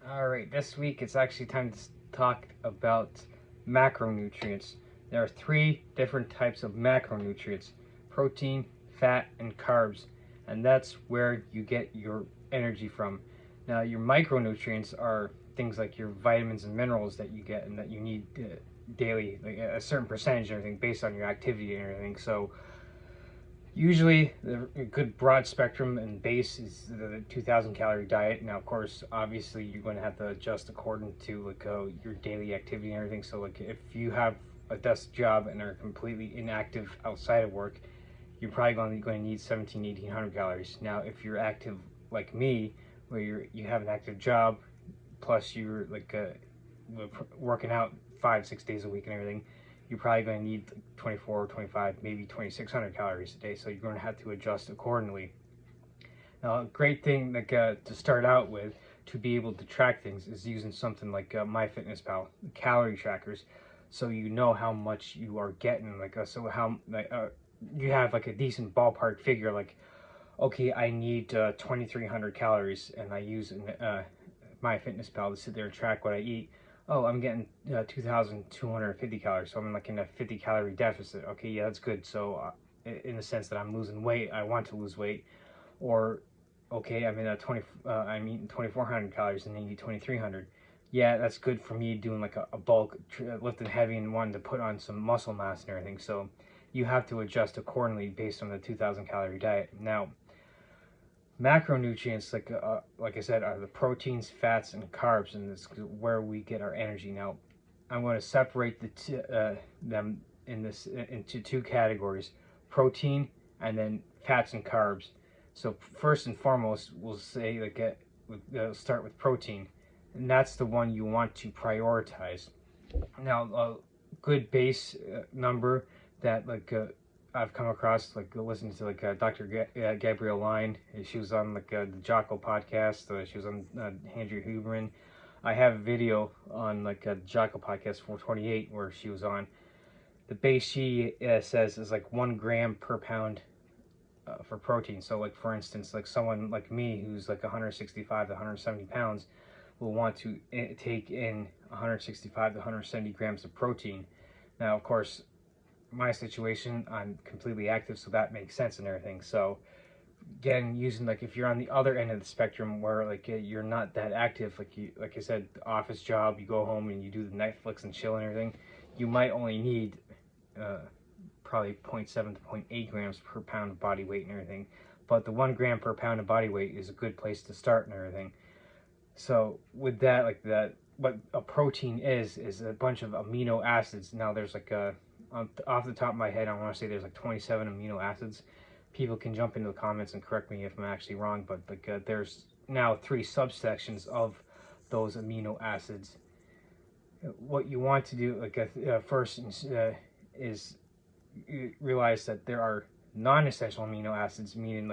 Alright, this week it's actually time to talk about macronutrients. There are three different types of macronutrients: protein, fat, and carbs. And that's where you get your energy from. Now, your micronutrients are things like your vitamins and minerals that you get and that you need daily, like a certain percentage and everything based on your activity and everything. So, usually, a good broad spectrum and base is the 2,000 calorie diet. Now, of course, obviously, you're going to have to adjust according to your daily activity and everything. So, like if you have a desk job and are completely inactive outside of work, you're probably going to need 1,700 to 1,800 calories. Now, if you're active like me, where you have an active job, plus you're working out 5-6 days a week and everything, you're probably going to need 24, 25, maybe 2,600 calories a day. So you're going to have to adjust accordingly. Now, a great thing to start out with to be able to track things is using something like MyFitnessPal, calorie trackers, so you know how much you are getting. You have like a decent ballpark figure. Like, okay, I need 2,300 calories, and I use MyFitnessPal to sit there and track what I eat. Oh, I'm getting 2,250 calories, so I'm like in a 50 calorie deficit. Okay, yeah, that's good. So, in the sense that I'm losing weight, I want to lose weight. Or, okay, I'm in I'm eating 2,400 calories and I need 2,300. Yeah, that's good for me doing like a bulk, lifting heavy and wanting to put on some muscle mass and everything. So, you have to adjust accordingly based on the 2,000 calorie diet. Now, macronutrients, like I said, are the proteins, fats, and carbs, and this is where we get our energy. Now, I'm going to separate them into two categories: protein and then fats and carbs. So first and foremost, we'll say start with protein, and that's the one you want to prioritize. Now, a good base number that I've come across, listening to Dr. Gabrielle Line. She was on the Jocko podcast. She was on Andrew Huberman. I have a video on Jocko podcast 428 where she was on. The base she says is 1 gram per pound for protein. So for instance, someone like me who's 165 to 170 pounds will want to take in 165 to 170 grams of protein. Now, of course, my situation, I'm completely active, so that makes sense and everything. So again, using if you're on the other end of the spectrum where you're not that active, like I said, the office job, you go home and you do the Netflix and chill and everything, you might only need probably 0.7 to 0.8 grams per pound of body weight and everything. But the 1 gram per pound of body weight is a good place to start and everything. So with that, what a protein is a bunch of amino acids. Now there's off the top of my head, I want to say there's 27 amino acids. People can jump into the comments and correct me if I'm actually wrong, but there's now 3 subsections of those amino acids. What you want to do first is realize that there are non-essential amino acids, meaning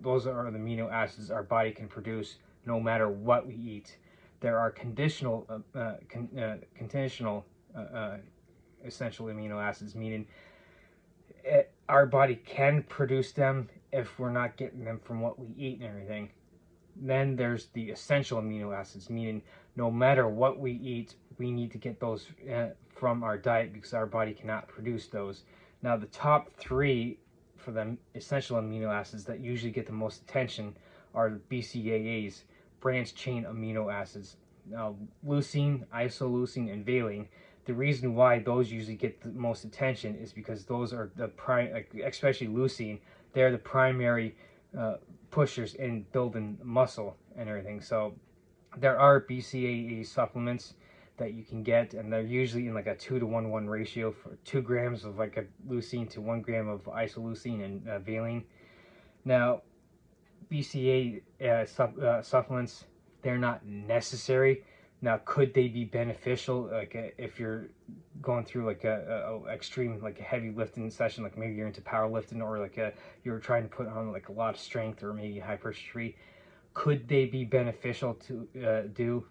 those are the amino acids our body can produce no matter what we eat. There are conditional essential amino acids, meaning our body can produce them if we're not getting them from what we eat and everything. Then there's the essential amino acids, meaning no matter what we eat, we need to get those from our diet because our body cannot produce those. Now, the top 3 for the essential amino acids that usually get the most attention are the BCAAs, branched chain amino acids. Now, leucine, isoleucine, and valine. The reason why those usually get the most attention is because those are especially leucine, they're the primary pushers in building muscle and everything. So there are BCAA supplements that you can get, and they're usually in a 2-to-1 ratio for 2 grams of a leucine to 1 gram of isoleucine and valine. Now, BCA supplements, they're not necessary. Now, could they be beneficial if you're going through a extreme a heavy lifting session, maybe you're into powerlifting, or you're trying to put on a lot of strength, or maybe hypertrophy? Could they be beneficial to do?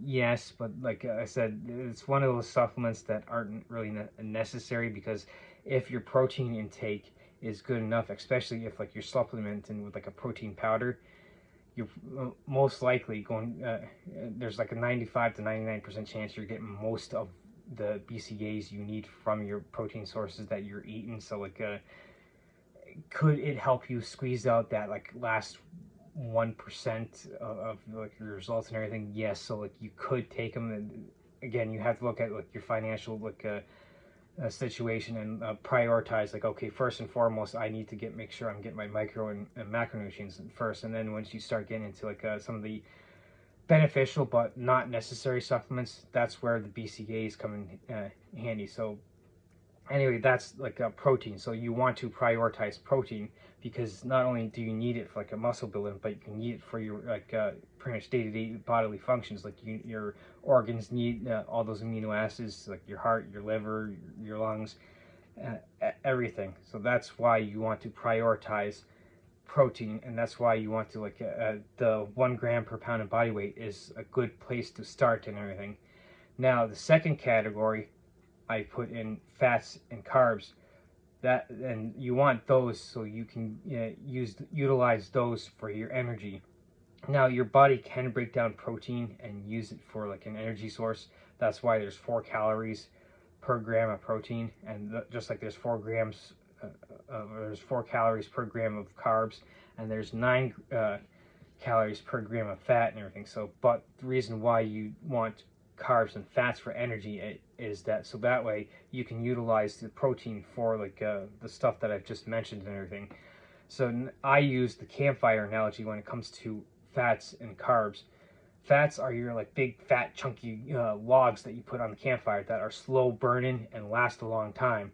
Yes, but like I said, it's one of those supplements that aren't really necessary, because if your protein intake is good enough, especially if you're supplementing with a protein powder, you're most likely going, there's like a 95 to 99% chance you're getting most of the BCAAs you need from your protein sources that you're eating. So like, could it help you squeeze out that like last 1% of like your results and everything? Yes. So like you could take them, and again, you have to look at like your financial like situation and prioritize, like, okay, first and foremost I need to make sure I'm getting my micro and macronutrients first, and then once you start getting into like some of the beneficial but not necessary supplements, that's where the BCAAs come in handy. So anyway, that's like a protein. So you want to prioritize protein, because not only do you need it for like a muscle building, but you can need it for your like pretty much day-to-day bodily functions. Like your organs need all those amino acids, like your heart, your liver, your lungs, everything. So that's why you want to prioritize protein, and that's why you want to like the 1 gram per pound of body weight is a good place to start and everything. Now the second category I put in fats and carbs. That, and you want those so you can utilize those for your energy. Now your body can break down protein and use it for like an energy source. That's why there's 4 calories per gram of protein, and just like there's 4 grams, there's 4 calories per gram of carbs, and there's 9 calories per gram of fat and everything. So, but the reason why you want carbs and fats for energy is that so that way you can utilize the protein for like the stuff that I've just mentioned and everything. So I use the campfire analogy when it comes to fats and carbs. Fats are your like big fat chunky logs that you put on the campfire that are slow burning and last a long time.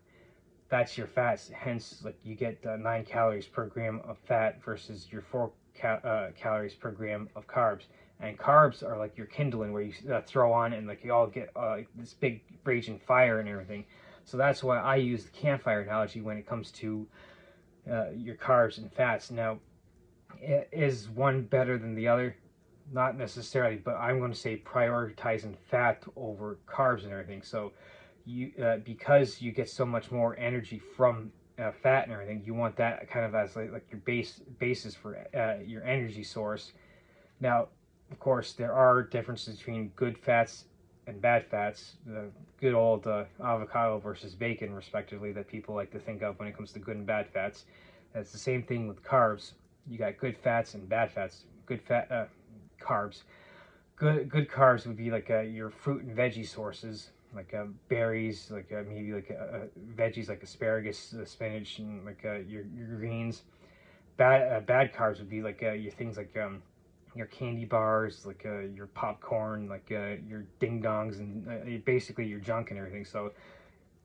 That's your fats. Hence, like you get 9 calories per gram of fat versus your 4 calories per gram of carbs. And carbs are like your kindling, where you throw on and like you all get this big raging fire and everything. So that's why I use the campfire analogy when it comes to your carbs and fats. Now, is one better than the other? Not necessarily, but I'm going to say prioritizing fat over carbs and everything. So you because you get so much more energy from fat and everything, you want that kind of as like your basis for your energy source. Now, of course, there are differences between good fats and bad fats. The good old avocado versus bacon, respectively, that people like to think of when it comes to good and bad fats. And it's the same thing with carbs. You got good fats and bad fats. Good carbs. Good carbs would be like your fruit and veggie sources, like berries, like maybe like veggies like asparagus, spinach, and like your greens. Bad carbs would be like your things like your candy bars, like your popcorn, like your ding dongs, and basically your junk and everything. So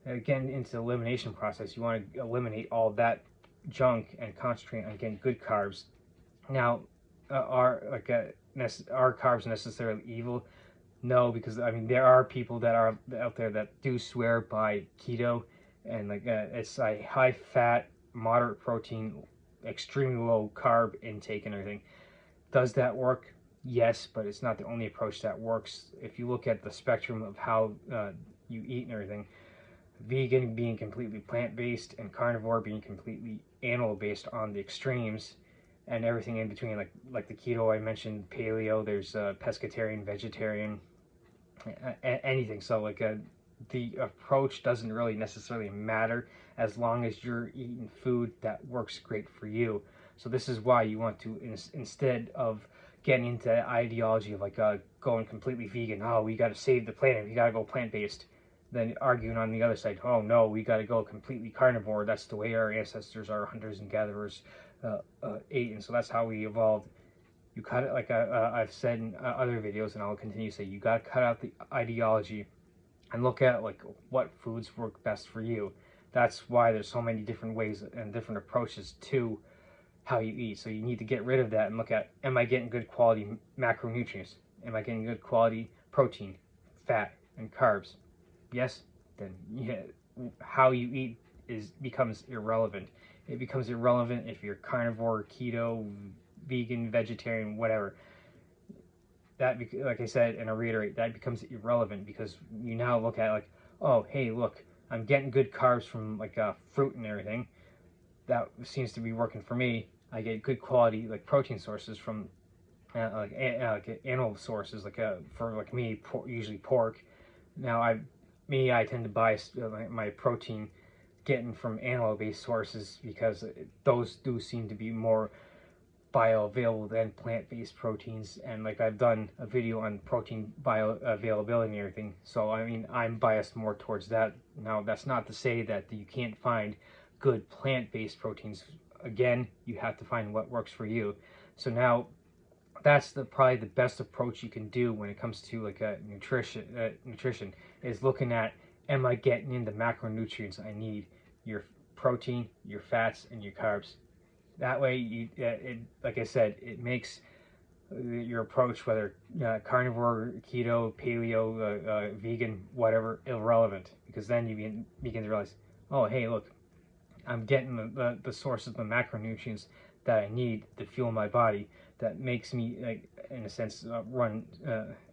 again, into the elimination process, you want to eliminate all that junk and concentrate on getting good carbs. Now, are carbs necessarily evil? No, because I mean there are people that are out there that do swear by keto, and like it's a high fat, moderate protein, extremely low carb intake and everything. Does that work? Yes, but it's not the only approach that works. If you look at the spectrum of how you eat and everything, vegan being completely plant-based and carnivore being completely animal-based on the extremes, and everything in between, like the keto I mentioned, paleo, there's pescatarian, vegetarian, anything. So like the approach doesn't really necessarily matter as long as you're eating food that works great for you. So this is why you want to, instead of getting into the ideology of like going completely vegan, oh, we got to save the planet, we got to go plant-based, then arguing on the other side, oh no, we got to go completely carnivore, that's the way our ancestors, our hunters and gatherers ate, and so that's how we evolved. You cut it, like I've said in other videos, and I'll continue to say, you got to cut out the ideology and look at like what foods work best for you. That's why there's so many different ways and different approaches to how you eat. So you need to get rid of that and look at, am I getting good quality macronutrients? Am I getting good quality protein, fat, and carbs? Yes, then yeah, how you eat becomes irrelevant. It becomes irrelevant if you're carnivore, keto, vegan, vegetarian, whatever. That, like I said, and I reiterate, that becomes irrelevant because you now look at like, oh, hey, look, I'm getting good carbs from like fruit and everything. That seems to be working for me. I get good quality like protein sources from like animal sources, for like me, usually pork. Now I tend to buy my protein getting from animal-based sources because those do seem to be more bioavailable than plant-based proteins. And like I've done a video on protein bioavailability and everything, so I mean I'm biased more towards that. Now that's not to say that you can't find good plant-based proteins. Again, you have to find what works for you. So now that's probably the best approach you can do when it comes to like a nutrition is looking at, am I getting in the macronutrients I need, your protein, your fats, and your carbs. That way like I said, it makes your approach, whether carnivore, keto, paleo, vegan, whatever, irrelevant, because then you begin to realize, oh hey, look, I'm getting the source of the macronutrients that I need to fuel my body, that makes me, like, in a sense, run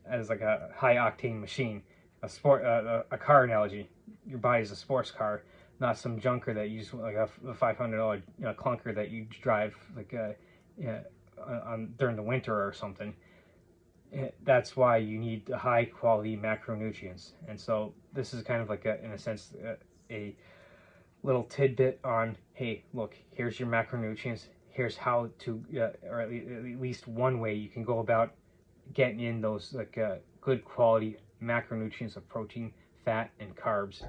as like a high octane machine. A car analogy. Your body's a sports car, not some junker that you just like a $500 clunker that you drive like during the winter or something. That's why you need high quality macronutrients. And so this is kind of like in a sense, a little tidbit on, hey, look, here's your macronutrients. Here's how to, or at least one way you can go about getting in those like good quality macronutrients of protein, fat, and carbs.